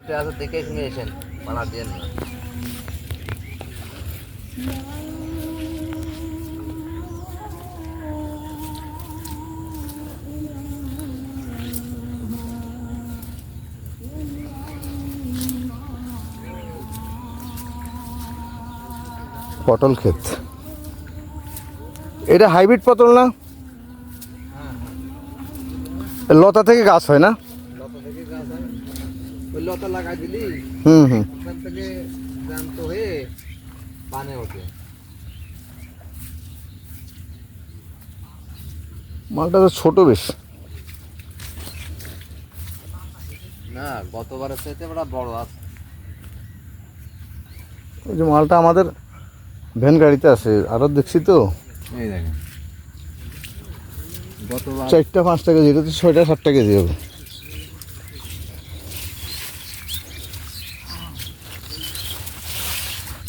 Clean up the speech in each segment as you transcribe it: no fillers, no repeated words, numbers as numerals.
একটু আছে দেখে শুনে এসেন, পালা দিয়ে না। পটল ক্ষেত, এটা হাইব্রিড পটল না? লতা থেকে গাছ হয় না? লতা থেকে গাছ হয়, ওই লতা লাগাই দিলি হুম, ওখান থেকে জ্যান্ত হয়ে পানে ওঠে। মালটা তো ছোট বেশ। না, গতবারের চাইতে বড় বড় আছে। ওই যে মালটা আমাদের ভ্যান গাড়িতে আছে, আরও দেখছি তো। এই দেখেন, গতবার 4-5 কেজি, এটা তো 6-7 কেজি হবে।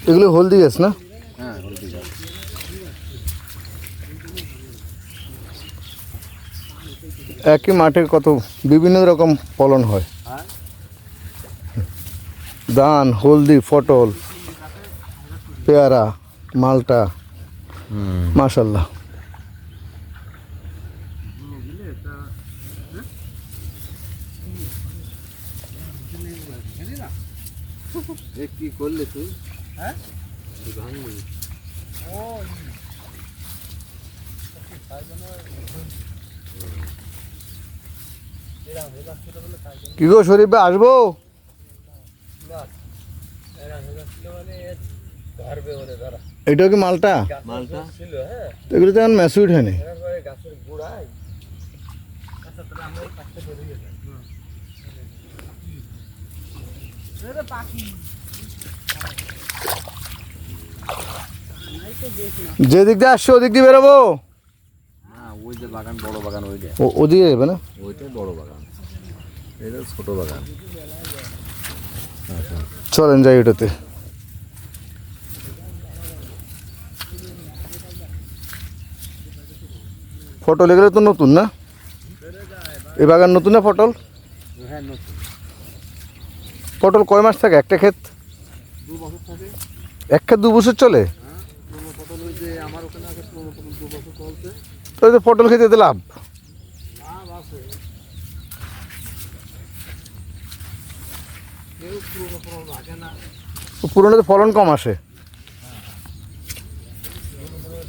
এগুলো হলদি গাছ না? হ্যাঁ, হলদি গাছ। একই মাঠে কত বিভিন্ন রকম ফলন হয়, হ্যাঁ, ধান, হলদি, পটল, পেয়ারা, মালটা, মাশাল্লাহ। কি করলে তুই? হ্যাঁ, ভাঙলি। কি গো শরীফ ভাই, আসবো? এটাও কি মালটা? মালটা তো এগুলো তো এখন ম্যাচুইড হয়নি। গাছের গোড়ায়। যে দিক দিয়ে আসছে ওদিক দিয়ে বেরোবো। হ্যাঁ, ওই যে বাগান, বড় বাগান, ওইটা ওদিকে যাবে না? ওইটাই বড় বাগান, এটা ছোট বাগান। চলেন যাই ওটাতে। পটল এগুলো তো নতুন না? এই বাগান নতুন না পটল? হ্যাঁ, নতুন। পটল কয় মাস থাকে একটা ক্ষেত? 2 বছর থাকে। এক ক্ষেত 2 বছর চলে? হ্যাঁ, পুরোনো পটল, ওই যে আমার ওখানে আছে পুরোনো পটল, 2 বছর চলছে। তো এই যে পটল খেতে এতে লাভ। লাভ আছে, কেউ পুরোনো পটল রাখে না। পুরোনোতে ফলন কম আসে।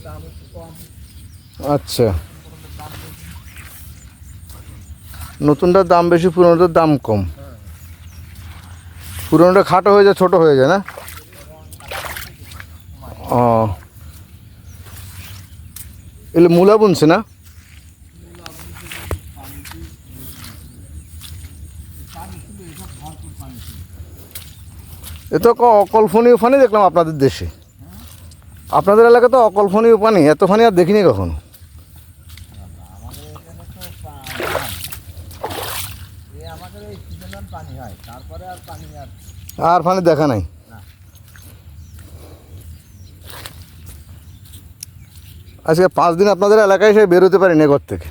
দাম একটু কম। আচ্ছা, নতুনটার দাম বেশি, পুরোনোটার দাম কম। পুরোনোটা খাটো হয়ে যায়, ছোট হয়ে যায় না? ও, এগুলো মূলা বুনছে না? এ তো অকল্পনীয় পানি দেখলাম আপনাদের দেশে, আপনাদের এলাকায় তো অকল্পনীয় পানি, এত পানি আর দেখিনি কখনো। আমাদের এই সিজনাল পানি হয়, তারপরে আর পানি আর পানি দেখা নাই। আজকে 5 দিন আপনাদের এলাকায় সে বেরোতে পারিনি ঘর থেকে।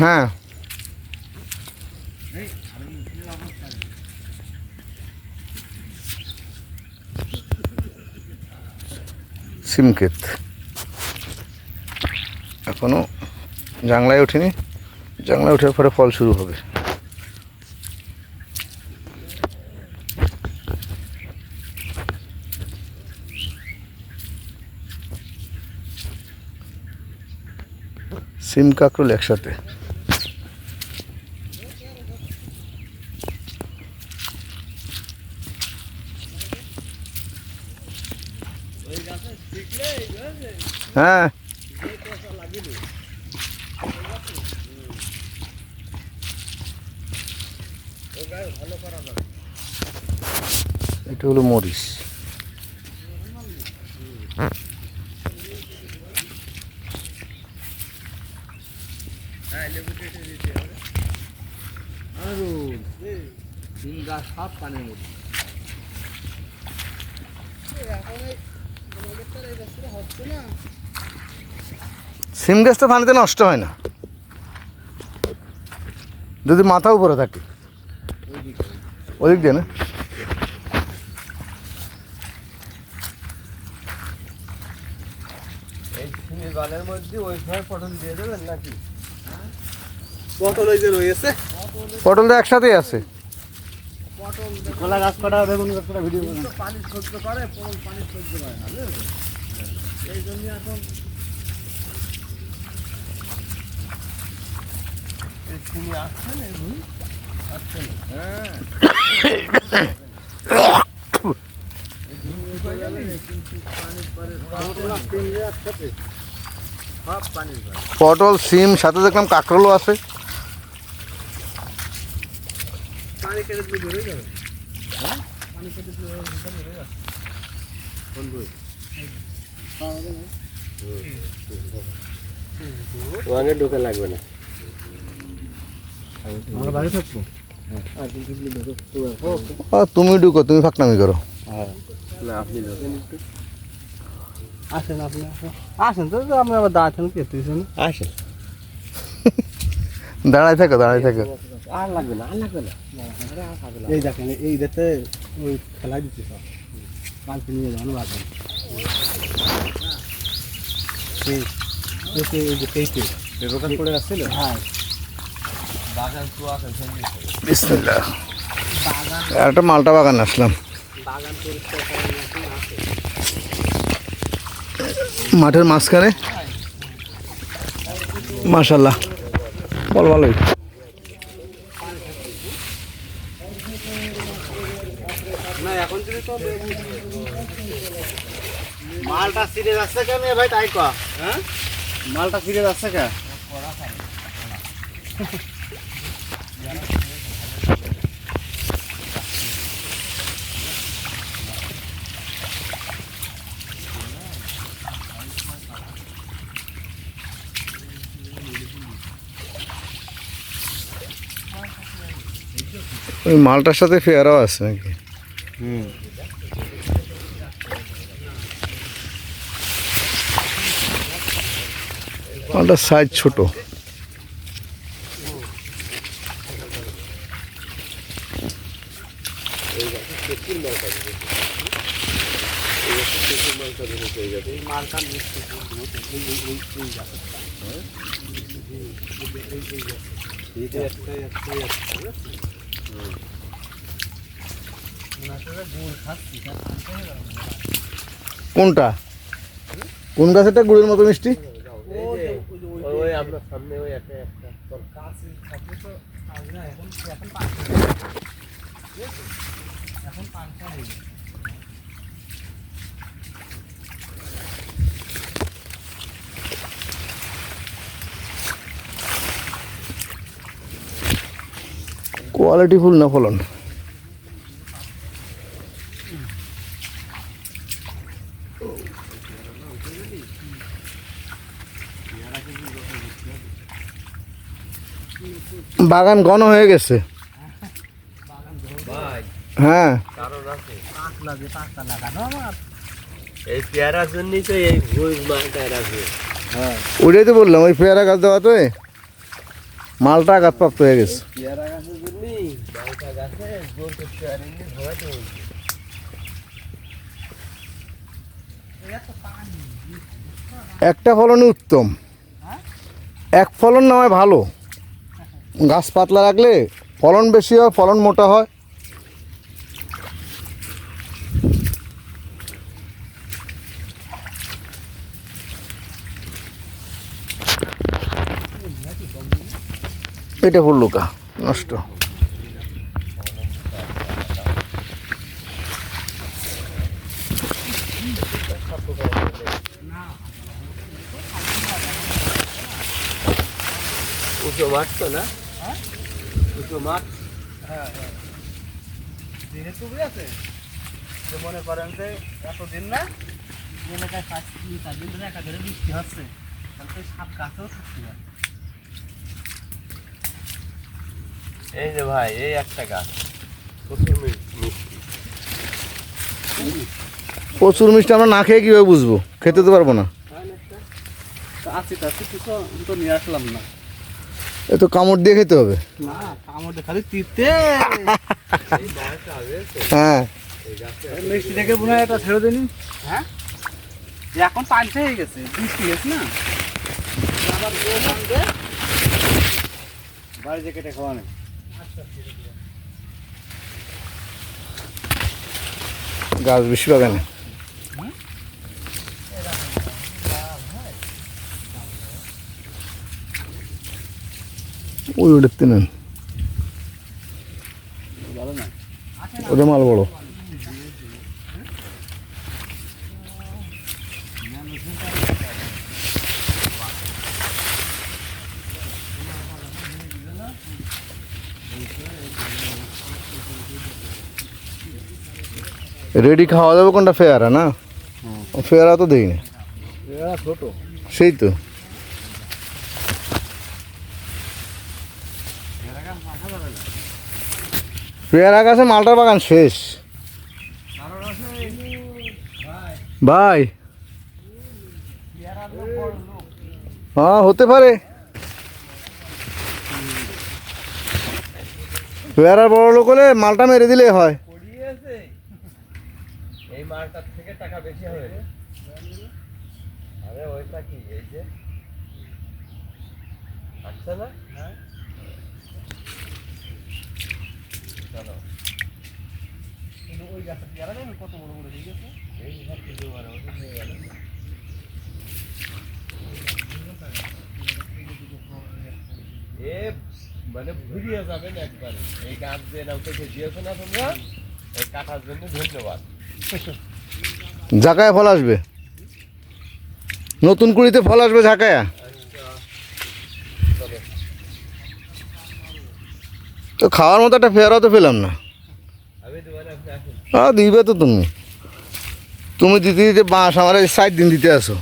হ্যাঁ, সিম ক্ষেত এখনো জাংলায় ওঠেনি, জাংলায় ওঠার পরে ফল শুরু হবে। সিম কাঁকরোল একসাথে। হ্যাঁ, এটা হলো মরিচ। সিম গাছ সব পানির মধ্যে। সিম গাছ তো পানিতে নষ্ট হয় না যদি মাথা উপরে থাকে ওদিক দিয়ে না। এই সিমের বালের মধ্যে ওই সময় পটল দিয়ে দেবেন নাকি? পটল ওই যে রয়েছে, পটল তো একসাথেই আছে। কলা গাছ কটা, বেগুন গাছ কটা, ভিডিও সিম তো পানি সহ্য করে, পটল পানি সহ্য করে না, বুঝলেন? এই জন্য এখন এই সিমি আসছে না, আসছে না। হ্যাঁ সব পানির পরে পটল সিম সাথে দেখলাম কাঁকরোলও আছে। পানি কেটে দিলে বেরোয় যাবে। পানি কেটে দিলে বেরোয় যাবে। ওয়ানে ঢোকা লাগবে না। আমরা বাড়ি থাকবো। তুমি ঢুকো, তুমি ফাঁকনামি করো। না আপনি ঢোকেন একটু। আসেন আপনি, আসেন তো, আপনি আবার দাঁড়াচ্ছেন কেটেছেন। আসেন। দাঁড়ায় থাকো, দাঁড়ায় থাকো। আর লাগবে না, আর লাগবে না। এই দেখেন, এই দেখতে ওই খেলাই দিচ্ছে সব, কালকে নিয়ে যাবেন বাগান। এই যে কেটে দোকান করে আসছিল। হ্যাঁ, বাগান তো আছে সঙ্গে। বিসমিল্লাহ। একটা মালটা বাগান আসলাম। বাগান পরিষ্কার করার মতন আছে। মাঠের মাঝখানে মাশাল্লাহ বল ভালোই। না এখন যদি তো মালটা সিরিয়াস আছে কেন ভাই, তাই কয়া। হ্যাঁ, মালটা সিরিয়াস আছে কে? ওই মালটার সাথে ফেয়ারাও আছে নাকি? মালটার সাইজ ছোট। কোনটা, কোন গাছেরটা গুড়ের মতো মিষ্টি? ওই আপনার সামনে ওই একটা তোর কাছে থাকলে তো আজ না, এখন এখন পাঁচটা হয়ে গেছে। কোয়ালিটি ফুল না ফলন? বাগান ঘন হয়ে গেছে। ভাই হ্যাঁ, কারণ আছে। পাঁচলা যে পাঁচটা লাগানো আমার। এই পেয়ারার জন্যই তো এই ভুল মালটা রাখবে। হ্যাঁ, ওইটাই তো বললাম, ওই পেয়ারা গাছ দেওয়া তো মালটা আঘাতপ্রাপ্ত হয়ে গেছে। পেয়ারা গাছের জন্যই মালটা গাছে জোর করতে পারেনি, ধরাতে হয়েছে। একটা ফলনই উত্তম, এক ফলন না হয় ভালো। গাছ পাতলা রাখলে ফলন বেশি হয়, ফলন মোটা হয়। এটা ফুল লুকা নষ্ট। উঁচু মাঠ তো না? উঁচু মাঠ। যেহেতু বুঝেছে যে মনে করেন যে এতদিন না এলাকায় 5-4 দিন ধরে একা ধরে বৃষ্টি হচ্ছে, তাহলে তো সাপ গাছেও থাকতে পারে। এই যে ভাই, এই একটা গাছ প্রচুর মিষ্টি। প্রচুর মিষ্টি, আমরা না খেয়ে কীভাবে বুঝবো? খেতে তো পারবো না। আছি কিছু তো নিয়ে আসলাম না। এ তো কামড় দিয়ে খেতে হবে। না কামড়ে খালি তিতে। হ্যাঁ মিষ্টি থেকে মনে হয় এটা ছেড়ে দিনি। হ্যাঁ এখন পাল্টে হয়ে গেছে, বৃষ্টি গেছে না, আবার বাড়িতে কেটে খাওয়া নেই। গাছ বেশি বাগানে ওই ওটাতে নেন, ভালো না ওদের মাল বড়। রেডি খাওয়া যাবে কোনটা? ফেয়ারা না, ফেয়ারা তো দেই না। ছোট সেই তো পেয়ারা গাছে মালটার বাগান শেষ ভাই। হ্যাঁ হতে পারে, পেয়ারার বড় লোক হলে মালটা মেরে দিলে হয়। এই মালটার থেকে টাকা বেশি হবে। আরে ওইটা কি এই যে আচ্ছা না, চলো ওই গাছটা পেয়ারা দেন কত বড় বড় হয়ে গেছে। এই ঘর থেকে বড় ওটা নিয়ে গেল। এ মানে ঘুরিয়ে যাবেন একবার। এই গাছ যে নাম থেকে দিয়েছো না তোমরা, এই কাটার জন্য ধন্যবাদ। ঝাঁকায় ফল আসবে, নতুন কুড়িতে ফল আসবে ঝাঁকায়া। তো খাওয়ার মতো একটা ফেয়ারা তো পেলাম না। আমি তোমার আপনি আসুন। দিবে তো তুমি, তুমি দিতে দিতে বাঁশ আমার 60 দিন দিতে আসো।